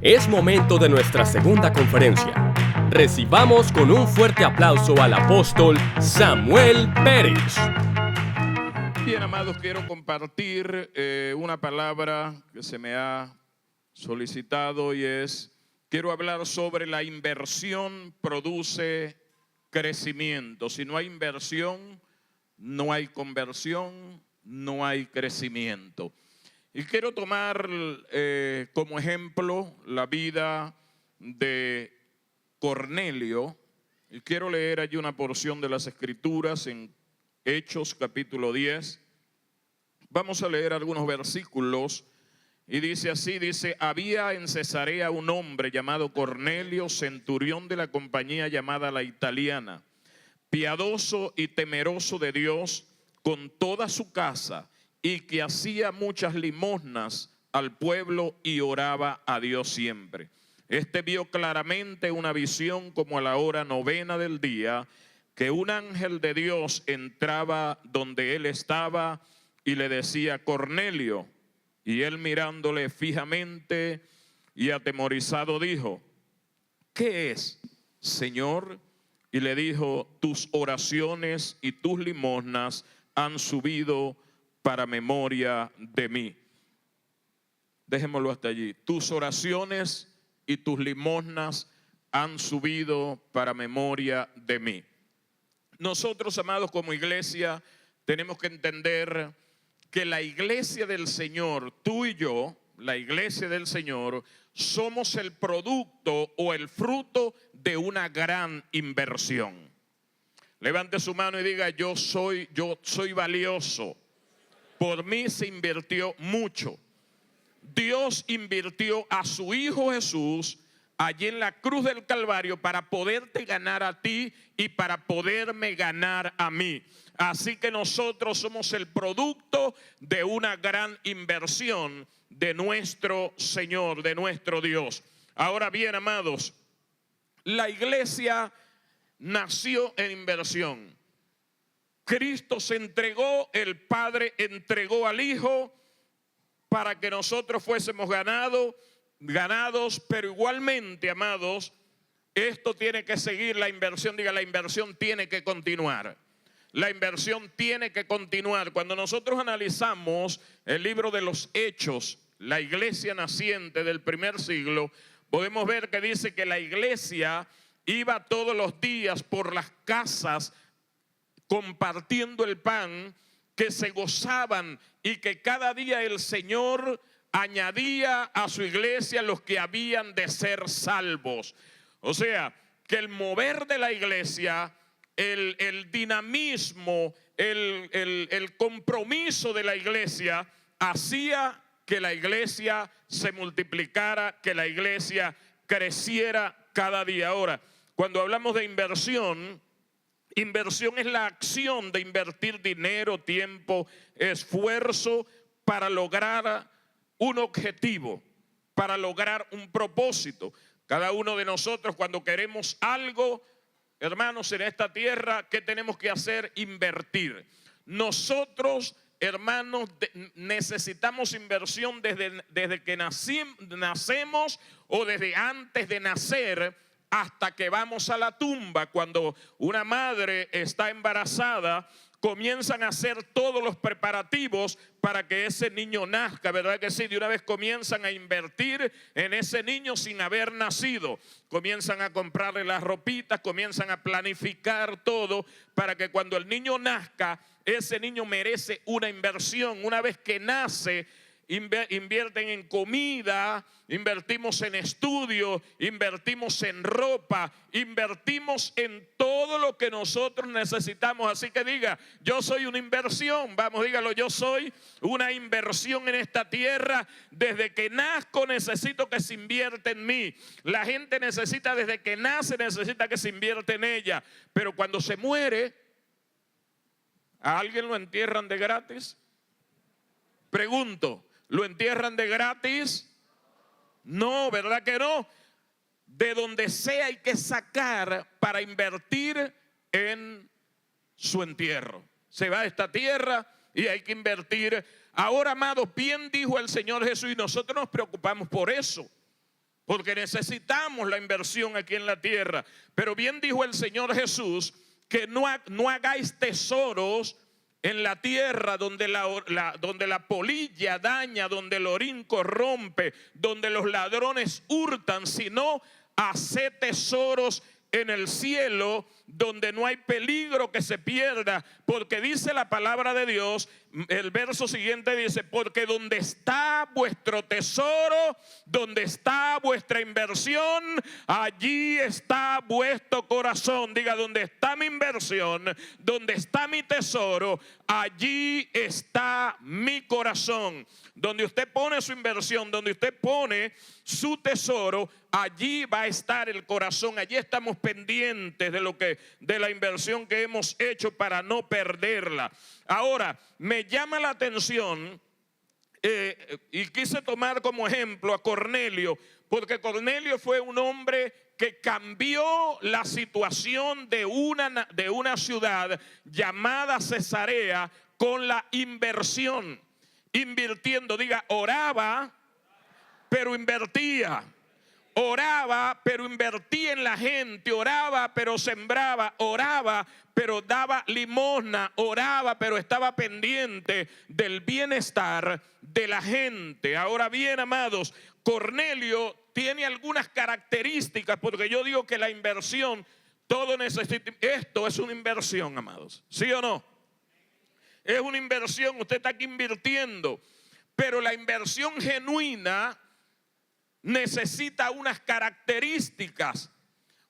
Es momento de nuestra segunda conferencia. Recibamos con un fuerte aplauso al apóstol Samuel Pérez. Bien, amados, quiero compartir una palabra que se me ha solicitado y quiero hablar sobre la inversión produce crecimiento. Si no hay inversión, no hay conversión, no hay crecimiento. Y quiero tomar como ejemplo la vida de Cornelio. Y quiero leer allí una porción de las Escrituras en Hechos capítulo 10. Vamos a leer algunos versículos. Y dice así, había en Cesarea un hombre llamado Cornelio, centurión de la compañía llamada La Italiana, piadoso y temeroso de Dios con toda su casa, y que hacía muchas limosnas al pueblo y oraba a Dios siempre. Este vio claramente una visión como a la hora 9 del día, que un ángel de Dios entraba donde él estaba y le decía: Cornelio. Y él, mirándole fijamente y atemorizado, dijo: ¿qué es, Señor? Y le dijo: tus oraciones y tus limosnas han subido para memoria de mí. Dejémoslo hasta allí. Tus oraciones y tus limosnas han subido para memoria de mí. Nosotros, amados, como iglesia, tenemos que entender que la iglesia del Señor, tú y yo, la iglesia del Señor, somos el producto o el fruto de una gran inversión. Levante su mano y diga: yo soy valioso. Por mí se invirtió mucho. Dios invirtió a su Hijo Jesús allí en la cruz del Calvario para poderte ganar a ti y para poderme ganar a mí. Así que nosotros somos el producto de una gran inversión de nuestro Señor, de nuestro Dios. Ahora bien, amados, la iglesia nació en inversión. Cristo se entregó, el Padre entregó al Hijo para que nosotros fuésemos ganados, pero igualmente, amados, esto tiene que seguir la inversión. Diga: la inversión tiene que continuar. La inversión tiene que continuar. Cuando nosotros analizamos el libro de los Hechos, la iglesia naciente del primer siglo, podemos ver que dice que la iglesia iba todos los días por las casas compartiendo el pan, que se gozaban y que cada día el Señor añadía a su iglesia los que habían de ser salvos. O sea, que el mover de la iglesia, el dinamismo, el compromiso de la iglesia hacía que la iglesia se multiplicara, que la iglesia creciera cada día. Ahora, cuando hablamos de inversión es la acción de invertir dinero, tiempo, esfuerzo para lograr un objetivo, para lograr un propósito. Cada uno de nosotros, cuando queremos algo, hermanos, en esta tierra, ¿qué tenemos que hacer? Invertir. Nosotros, hermanos, necesitamos inversión desde que nacemos o desde antes de nacer, hasta que vamos a la tumba. Cuando una madre está embarazada, comienzan a hacer todos los preparativos para que ese niño nazca, ¿verdad que sí? De una vez comienzan a invertir en ese niño sin haber nacido. Comienzan a comprarle las ropitas, comienzan a planificar todo para que cuando el niño nazca, ese niño merece una inversión. Una vez que nace, invierten en comida, invertimos en estudio, invertimos en ropa, invertimos en todo lo que nosotros necesitamos. Así que diga: yo soy una inversión. Vamos, dígalo: yo soy una inversión en esta tierra. Desde que nazco necesito que se invierta en mí. La gente necesita, desde que nace, necesita que se invierta en ella. Pero cuando se muere, ¿a alguien lo entierran de gratis? Pregunto, ¿lo entierran de gratis? No, ¿verdad que no? De donde sea hay que sacar para invertir en su entierro. Se va a esta tierra y hay que invertir. Ahora, amados, bien dijo el Señor Jesús, y nosotros nos preocupamos por eso. porque necesitamos la inversión aquí en la tierra. Pero bien dijo el Señor Jesús que no hagáis tesoros en la tierra donde la polilla daña, donde el orín corrompe, donde los ladrones hurtan, sino haced tesoros en el cielo, donde no hay peligro que se pierda, porque dice la palabra de Dios, el verso siguiente dice, porque donde está vuestro tesoro, donde está vuestra inversión, allí está vuestro corazón. Diga, donde está mi inversión, donde está mi tesoro, allí está mi corazón. Donde usted pone su inversión, donde usted pone su tesoro, allí va a estar el corazón. Allí estamos pendientes de la inversión que hemos hecho para no perderla. Ahora, me llama la atención y quise tomar como ejemplo a Cornelio, porque Cornelio fue un hombre que cambió la situación de una ciudad llamada Cesarea con la inversión. Invirtiendo, diga, oraba, pero invertía. Oraba, pero invertía en la gente. Oraba, pero sembraba. Oraba, pero daba limosna. Oraba, pero estaba pendiente del bienestar de la gente. Ahora bien, amados, Cornelio tiene algunas características, porque yo digo que la inversión, todo necesita. Esto es una inversión, amados. ¿Sí o no? Es una inversión, usted está aquí invirtiendo, pero la inversión genuina necesita unas características.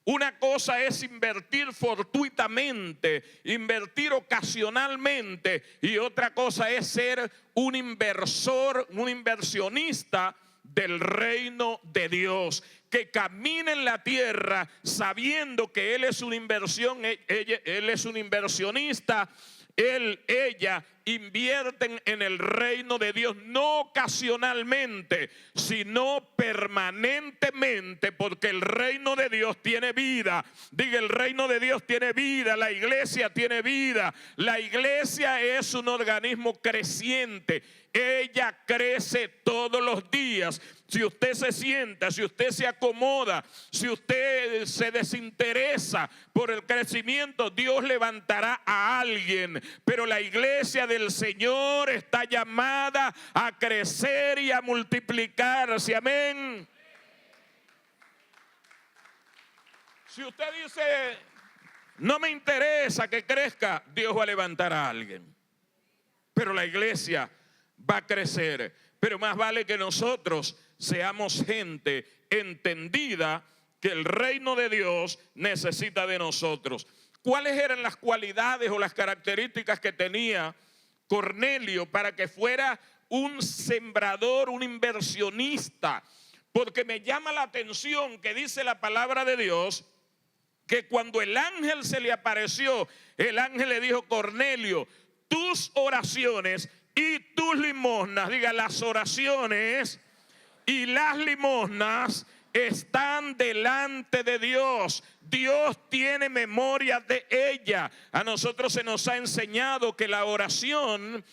Una cosa es invertir fortuitamente, invertir ocasionalmente, y otra cosa es ser un inversor, un inversionista del reino de Dios, que camina en la tierra sabiendo que Él es una inversión, Él es un inversionista. Ella invierten en el reino de Dios, no ocasionalmente, sino permanentemente, porque el reino de Dios tiene vida. Diga, el reino de Dios tiene vida, la iglesia tiene vida. La iglesia es un organismo creciente. Ella crece todos los días. Si usted se sienta, si usted se acomoda, si usted se desinteresa por el crecimiento, Dios levantará a alguien. Pero la iglesia del Señor está llamada a crecer y a multiplicarse. Amén. Si usted dice, no me interesa que crezca, Dios va a levantar a alguien. Pero la iglesia va a crecer. Pero más vale que nosotros seamos gente entendida que el reino de Dios necesita de nosotros. ¿Cuáles eran las cualidades o las características que tenía Cornelio para que fuera un sembrador, un inversionista? Porque me llama la atención que dice la palabra de Dios que cuando el ángel se le apareció, el ángel le dijo, Cornelio, tus oraciones y tus limosnas, diga, las oraciones y las limosnas están delante de Dios. Dios tiene memoria de ella. A nosotros se nos ha enseñado que la oración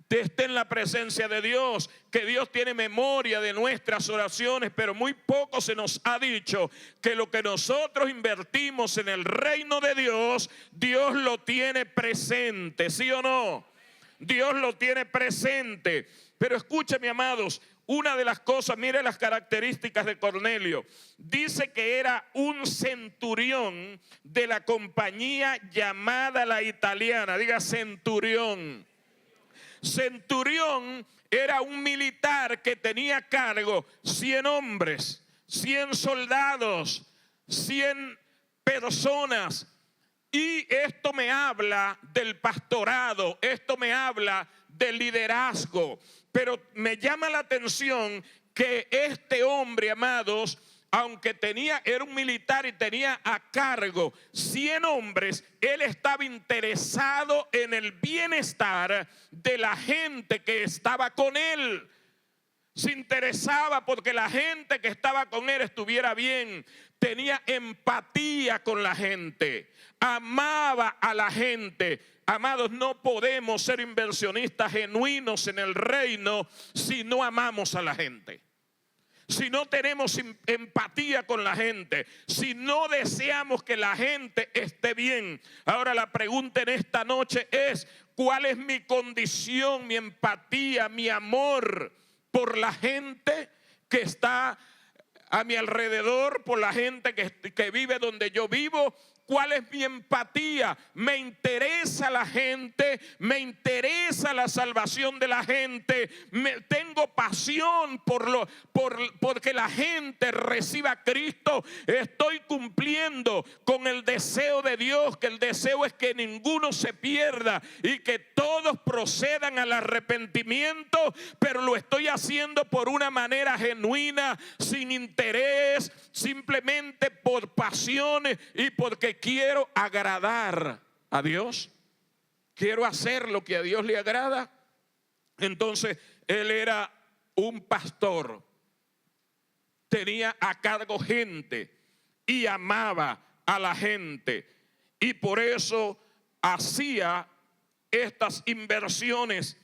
esté en la presencia de Dios, que Dios tiene memoria de nuestras oraciones, pero muy poco se nos ha dicho que lo que nosotros invertimos en el reino de Dios, Dios lo tiene presente, ¿sí o no? Dios lo tiene presente. Pero escúcheme, amados, una de las cosas, mire las características de Cornelio. Dice que era un centurión de la compañía llamada la italiana. Diga, centurión. Centurión era un militar que tenía a cargo 100 hombres, 100 soldados, 100 personas. Y esto me habla del pastorado, esto me habla del liderazgo. Pero me llama la atención que este hombre, amados, aunque era un militar y tenía a cargo 100 hombres, él estaba interesado en el bienestar de la gente que estaba con él. Se interesaba porque la gente que estaba con él estuviera bien. Tenía empatía con la gente, amaba a la gente. Amados, no podemos ser inversionistas genuinos en el reino si no amamos a la gente. si no tenemos empatía con la gente, si no deseamos que la gente esté bien. Ahora la pregunta en esta noche es: ¿cuál es mi condición, mi empatía, mi amor por la gente que está a mi alrededor, por la gente que vive donde yo vivo? ¿Cuál es mi empatía? ¿Me interesa la gente? ¿Me interesa la salvación de la gente? ¿Tengo pasión porque la gente reciba a Cristo? ¿Estoy cumpliendo con el deseo de Dios? Que el deseo es que ninguno se pierda y que todos procedan al arrepentimiento, pero lo estoy haciendo por una manera genuina, sin interés, simplemente por pasiones y porque quiero agradar a Dios. Quiero hacer lo que a Dios le agrada. Entonces él era un pastor, tenía a cargo gente y amaba a la gente, y por eso hacía estas inversiones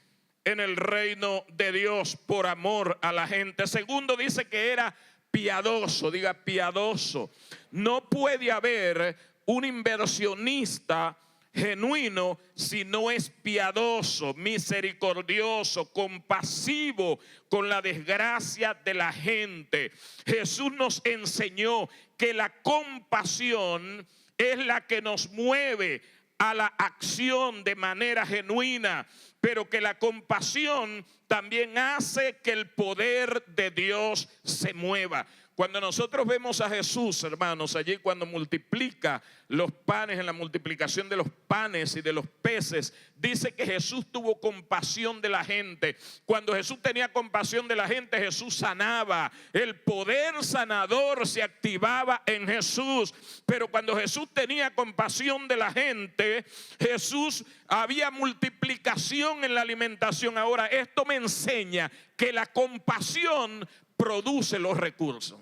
en el reino de Dios por amor a la gente. Segundo, dice que era piadoso. Diga piadoso. No puede haber un inversionista genuino si no es piadoso, misericordioso, compasivo con la desgracia de la gente. Jesús nos enseñó que la compasión es la que nos mueve a la acción de manera genuina, pero que la compasión también hace que el poder de Dios se mueva. Cuando nosotros vemos a Jesús, hermanos, allí cuando multiplica los panes, en la multiplicación de los panes y de los peces, dice que Jesús tuvo compasión de la gente. Cuando Jesús tenía compasión de la gente, Jesús sanaba. El poder sanador se activaba en Jesús. Pero cuando Jesús tenía compasión de la gente, Jesús, había multiplicación en la alimentación. Ahora, esto me enseña que la compasión produce los recursos.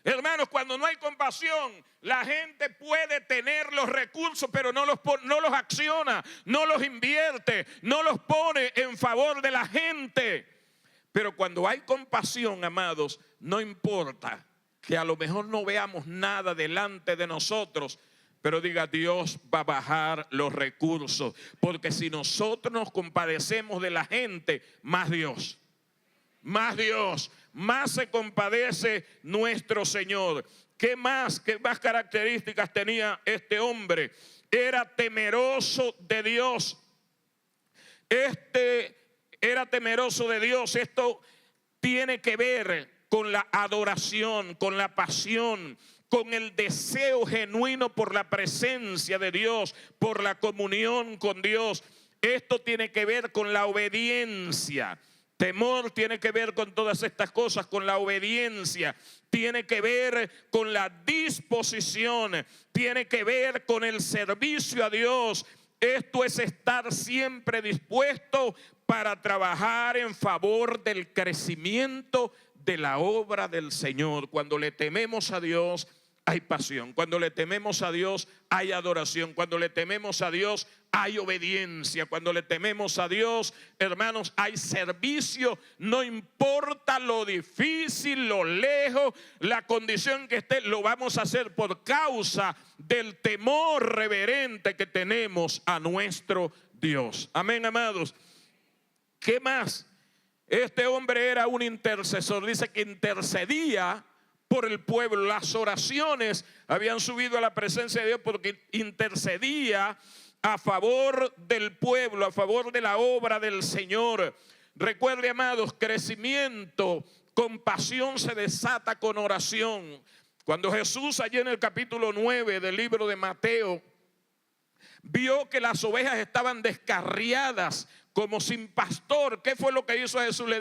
Hermanos, cuando no hay compasión, la gente puede tener los recursos, pero no los acciona, no los invierte, no los pone en favor de la gente. Pero cuando hay compasión, amados, no importa que a lo mejor no veamos nada delante de nosotros, pero diga: Dios va a bajar los recursos, porque si nosotros nos compadecemos de la gente, más Dios más se compadece nuestro Señor. ¿Qué más características tenía este hombre? Era temeroso de Dios. Era temeroso de Dios. Esto tiene que ver con la adoración, con la pasión, con el deseo genuino por la presencia de Dios, por la comunión con Dios. Esto tiene que ver con la obediencia. Temor tiene que ver con todas estas cosas, con la obediencia, tiene que ver con la disposición, tiene que ver con el servicio a Dios. Esto es estar siempre dispuesto para trabajar en favor del crecimiento de la obra del Señor. Cuando le tememos a Dios, hay pasión. Cuando le tememos a Dios, hay adoración. Cuando le tememos a Dios, hay obediencia. Cuando le tememos a Dios, hermanos, hay servicio. No importa lo difícil, lo lejos, la condición que esté, lo vamos a hacer por causa del temor reverente que tenemos a nuestro Dios. Amén, amados. ¿Qué más? Este hombre era un intercesor. Dice que intercedía por el pueblo. Las oraciones habían subido a la presencia de Dios porque intercedía a favor del pueblo, a favor de la obra del Señor. Recuerde, amados, crecimiento, compasión se desata con oración. Cuando Jesús, allí en el capítulo 9 del libro de Mateo, vio que las ovejas estaban descarriadas, como sin pastor, ¿qué fue lo que hizo Jesús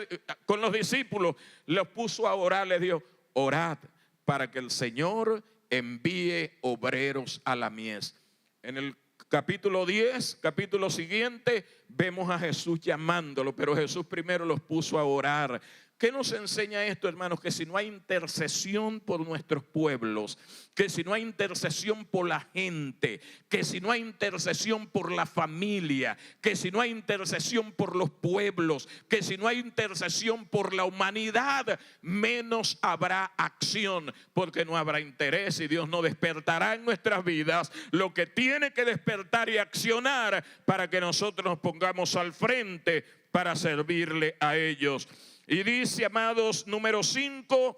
con los discípulos? Los puso a orar, les dijo: orad para que el Señor envíe obreros a la mies. En el capítulo 10, capítulo siguiente, vemos a Jesús llamándolo, pero Jesús primero los puso a orar. ¿Qué nos enseña esto, hermanos? Que si no hay intercesión por nuestros pueblos, que si no hay intercesión por la gente, que si no hay intercesión por la familia, que si no hay intercesión por los pueblos, que si no hay intercesión por la humanidad, menos habrá acción, porque no habrá interés y Dios no despertará en nuestras vidas lo que tiene que despertar y accionar para que nosotros nos pongamos al frente para servirle a ellos. Y dice, amados, número 5,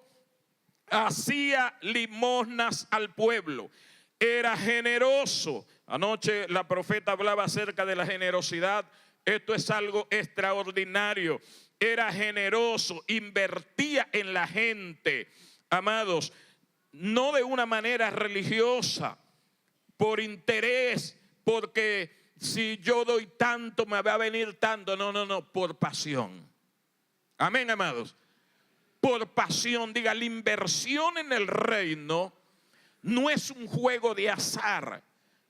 hacía limosnas al pueblo, era generoso. Anoche la profeta hablaba acerca de la generosidad. Esto es algo extraordinario. Era generoso, invertía en la gente, amados, no de una manera religiosa, por interés, porque si yo doy tanto me va a venir tanto. No, por pasión. Amén, amados. Por pasión. Diga, la inversión en el reino no es un juego de azar,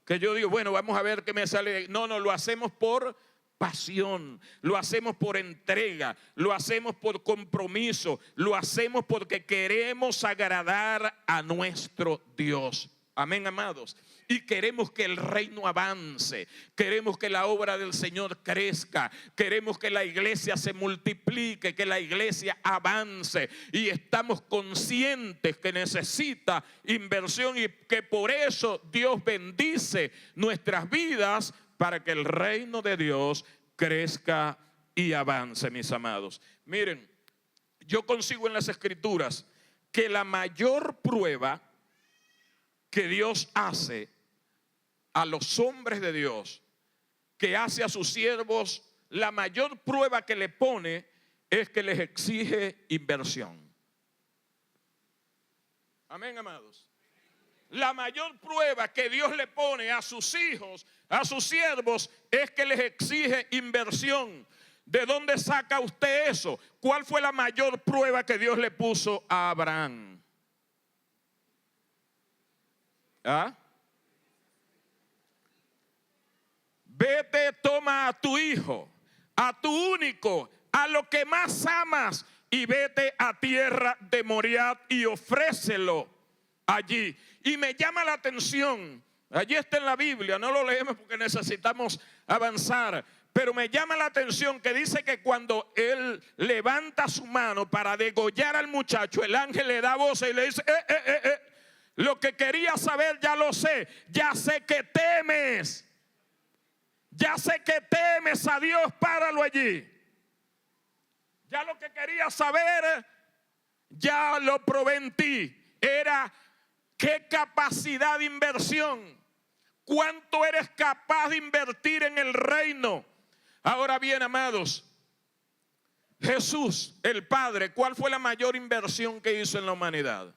que yo digo, bueno, vamos a ver qué me sale. No, lo hacemos por pasión, lo hacemos por entrega, lo hacemos por compromiso, lo hacemos porque queremos agradar a nuestro Dios. Amén, amados. Y queremos que el reino avance, queremos que la obra del Señor crezca, queremos que la iglesia se multiplique, que la iglesia avance, y estamos conscientes que necesita inversión y que por eso Dios bendice nuestras vidas para que el reino de Dios crezca y avance, mis amados. Miren, yo consigo en las Escrituras que la mayor prueba que Dios hace a los hombres de Dios, que hace a sus siervos, la mayor prueba que le pone es que les exige inversión. Amén, amados. La mayor prueba que Dios le pone a sus hijos, a sus siervos, es que les exige inversión. ¿De dónde saca usted eso? ¿Cuál fue la mayor prueba que Dios le puso a Abraham? ¿Ah? Vete, toma a tu hijo, a tu único, a lo que más amas, y vete a tierra de Moriah y ofrécelo allí. Y me llama la atención, allí está en la Biblia, no lo leemos porque necesitamos avanzar, pero me llama la atención que dice que cuando él levanta su mano para degollar al muchacho, el ángel le da voz y le dice, lo que quería saber ya lo sé, ya sé que temes. Ya sé que temes a Dios, páralo allí. Ya lo que quería saber, ya lo probé en ti. Era qué capacidad de inversión, cuánto eres capaz de invertir en el reino. Ahora bien, amados, Jesús, el Padre, ¿cuál fue la mayor inversión que hizo en la humanidad?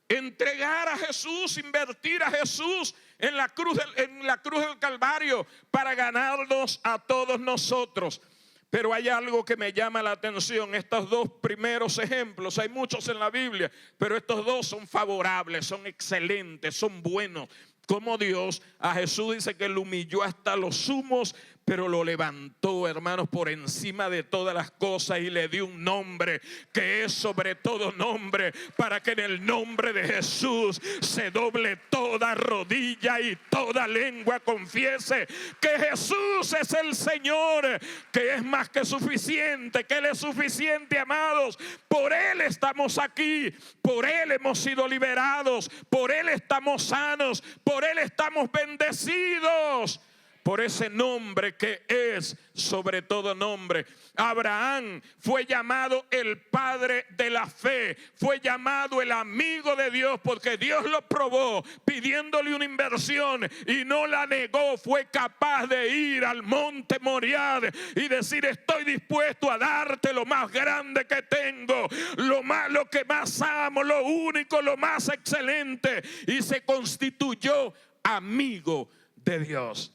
Entregar a Jesús, invertir a Jesús en la cruz del Calvario para ganarnos a todos nosotros. Pero hay algo que me llama la atención. Estos dos primeros ejemplos, hay muchos en la Biblia, pero estos dos son favorables, son excelentes, son buenos. Como Dios a Jesús dice que lo humilló hasta los sumos, pero lo levantó, hermanos, por encima de todas las cosas y le dio un nombre que es sobre todo nombre, para que en el nombre de Jesús se doble toda rodilla y toda lengua confiese que Jesús es el Señor, que es más que suficiente, que Él es suficiente, amados. Por Él estamos aquí, por Él hemos sido liberados, por Él estamos sanos, por Él estamos bendecidos. Por ese nombre que es sobre todo nombre. Abraham fue llamado el padre de la fe, fue llamado el amigo de Dios, porque Dios lo probó pidiéndole una inversión y no la negó. Fue capaz de ir al monte Moriah y decir, estoy dispuesto a darte lo más grande que tengo, lo que más amo, lo único, lo más excelente, y se constituyó amigo de Dios.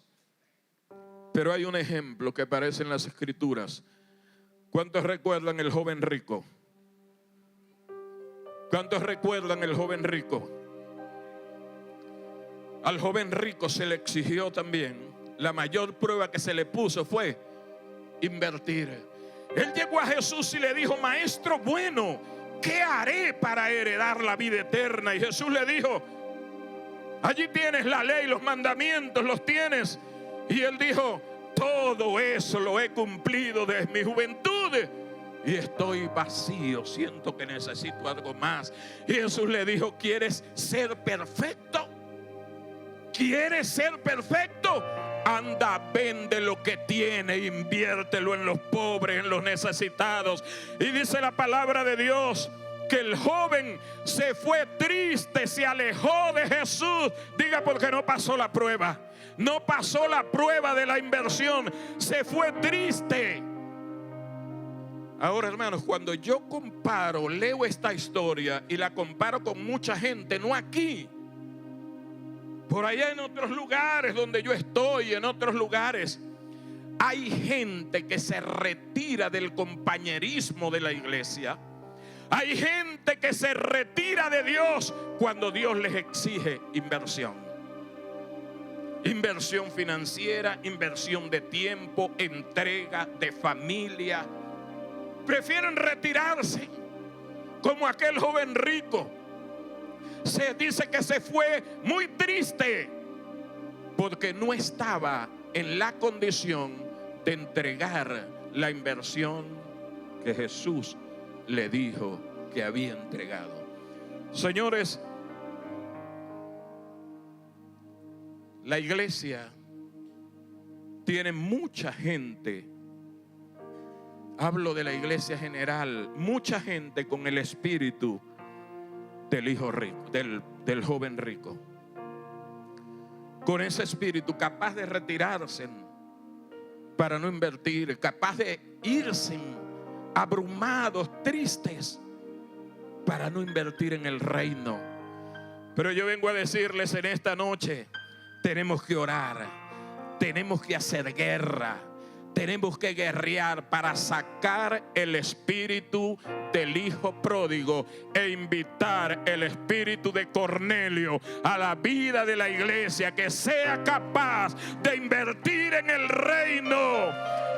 Pero hay un ejemplo que aparece en las Escrituras. ¿Cuántos recuerdan el joven rico? ¿Cuántos recuerdan el joven rico? Al joven rico se le exigió también, la mayor prueba que se le puso fue invertir. Él llegó a Jesús y le dijo: maestro bueno, ¿qué haré para heredar la vida eterna? Y Jesús le dijo: allí tienes la ley, los mandamientos, los tienes. Y él dijo: todo eso lo he cumplido desde mi juventud y estoy vacío, siento que necesito algo más. Y Jesús le dijo: ¿quieres ser perfecto? ¿Quieres ser perfecto? Anda, vende lo que tiene, inviértelo en los pobres, en los necesitados. Y dice la palabra de Dios que el joven se fue triste, se alejó de Jesús. Diga, porque no pasó la prueba. No pasó la prueba de la inversión. Se fue triste. Ahora, hermanos, cuando yo comparo, leo esta historia y la comparo con mucha gente, no aquí, por allá en otros lugares donde yo estoy, en otros lugares, hay gente que se retira del compañerismo de la iglesia. Hay gente que se retira de Dios cuando Dios les exige inversión. Inversión financiera, inversión de tiempo, entrega de familia. Prefieren retirarse, como aquel joven rico. Se dice que se fue muy triste porque no estaba en la condición de entregar la inversión que Jesús le dijo que había entregado. Señores, la iglesia tiene mucha gente. Hablo de la iglesia general, mucha gente con el espíritu del hijo rico, del joven rico, con ese espíritu capaz de retirarse para no invertir, capaz de irse abrumados, tristes, para no invertir en el reino. Pero yo vengo a decirles en esta noche: tenemos que orar, tenemos que hacer guerra, tenemos que guerrear para sacar el espíritu del hijo pródigo e invitar el espíritu de Cornelio a la vida de la iglesia, que sea capaz de invertir en el reino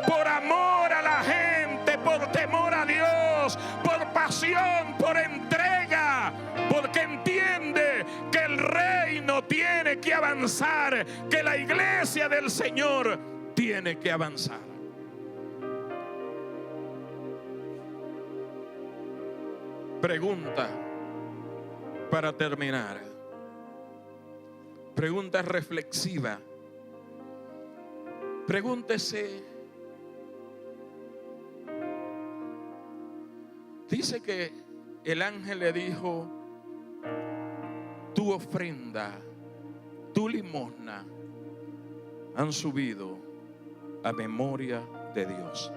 por amor a la gente, por temor a Dios, por pasión, por entrega, porque entiende que el reino tiene que avanzar, que la iglesia del Señor tiene que avanzar. Pregunta para terminar. Pregunta reflexiva. Pregúntese. Dice que el ángel le dijo: tu ofrenda, tu limosna han subido a memoria de Dios.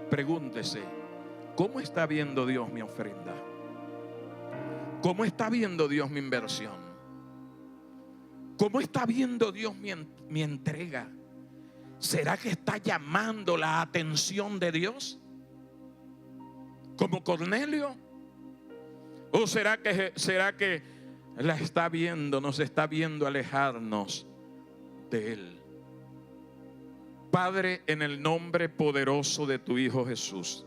Pregúntese: ¿cómo está viendo Dios mi ofrenda? ¿Cómo está viendo Dios mi inversión? ¿Cómo está viendo Dios mi entrega? ¿Será que está llamando la atención de Dios como Cornelio? ¿O será que la está viendo, nos está viendo alejarnos de Él? Padre, en el nombre poderoso de tu Hijo Jesús,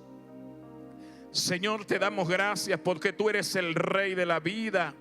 Señor, te damos gracias porque tú eres el Rey de la vida.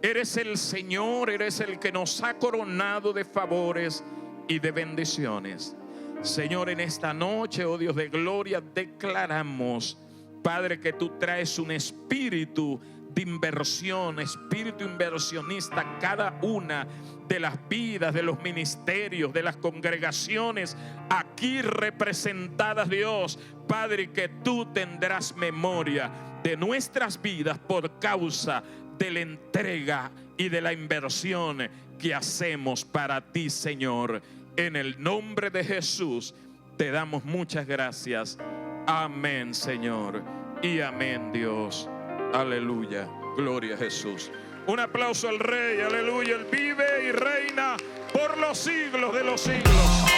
Eres el Señor, eres el que nos ha coronado de favores y de bendiciones. Señor, en esta noche, oh Dios de gloria, declaramos, Padre, que tú traes un espíritu de inversión, espíritu inversionista a cada una de las vidas, de los ministerios, de las congregaciones aquí representadas, Dios. Padre, que tú tendrás memoria de nuestras vidas por causa de la entrega y de la inversión que hacemos para ti, Señor. En el nombre de Jesús te damos muchas gracias. Amén, Señor, y amén, Dios. Aleluya, gloria a Jesús. Un aplauso al Rey, aleluya. Él vive y reina por los siglos de los siglos.